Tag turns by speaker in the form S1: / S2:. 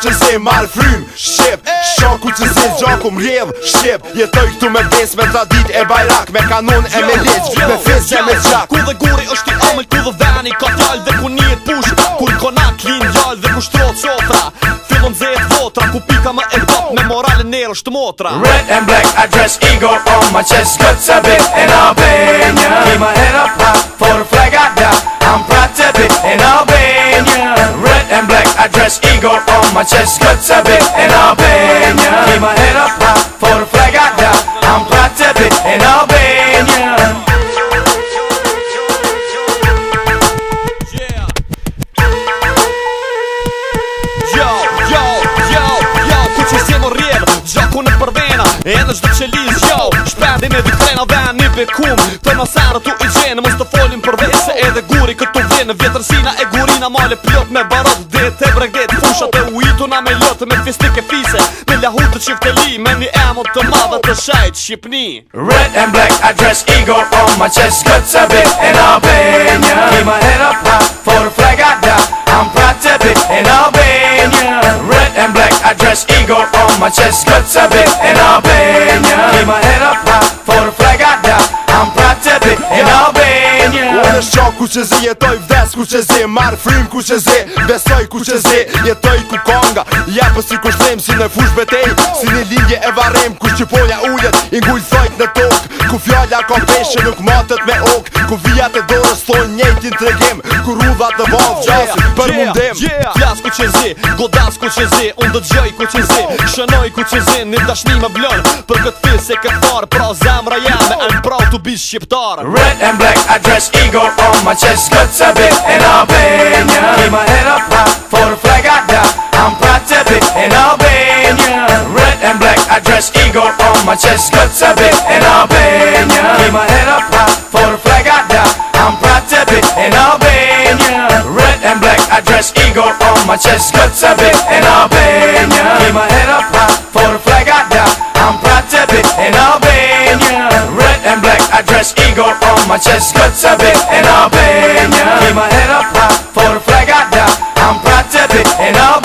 S1: që zi marë frym Shqip, shaku që zi gjaku mrjedh Shqip, jetoj këtu me bes me tradit e bajrak Me kanon e me leq, me fez e me gjak
S2: Ku dhe guri është i amël, ku dhe veni ka fjall Dhe ku njët pushta, kur konak lin gjall Dhe ku shtrot sotra, fillon zet votra Ku pika më e top, me morale nërë është motra
S3: Red and black, I dress eagle on my chest Guts a bit in Albania Keep my head up high, for the flag I die I'm proud to be in Albania Red and black, I dress eagle on my chest Guts a bit in Albania Keep my head up high, for the flag I die I'm proud to be in Albania
S2: Gjaku në përbena, e në gjdo që liz, jo Shpendi me dy frena dhe një bekum Për masarë tu i gjenë, mos të folim për vese Edhe guri këtu vjenë, vjetërsina e gurina Male plot me barot, det e bregdet Fushat e uituna me lotë, me fistik e fise Me lahut të qifteli, me një emot të madhe të shajt Shqipni
S3: Red and black, I dress eagle on my chest Guts a bit in Albania Keep my head up high, for the flag I die I'm proud to be in Albania Red and black, I dress eagle on my chest Guts a bit in Albania Keep my head up high, for the flag I die I'm proud to be in Albania
S1: Unë është qa ku që zi, jetoj vdes ku që zi Marë frim ku që zi, besoj ku që zi Jetoj ku konga, japë si ku shtrim Si në fush betej, si një linje e varem Ku shqiponja ullet, ingull thojt në tok Ku fjalla ka peshe nuk matët me ok Ku vijat e dorës thonë njejtin të regim Ku rudhat në bavë gjasin për mundim
S2: Flas ku që zi, godas ku që zi Unë dë gjoj ku që zi, shënoj ku që zi Një dashni më blon, për këtë fil se këtë farë Pra zemra jeme, I'm proud to be shqiptar
S3: Red and black, I dress eagle on my chest Guts a bit in Albania Keep my head up high, for the flag I die I'm proud to be in Albania Red and black, I dress eagle on my chest Guts a bit in Albania Keep my head up high, for the flag I die I'm proud to be in Albania Red and black, I dress eagle on my chest Guts a bit in Albania Keep my head up high, for the flag I die I'm proud to be in Albania Red and black, I dress eagle on my chest Guts a bit in Albania Keep my head up high, for the flag I die I'm proud to be in Albania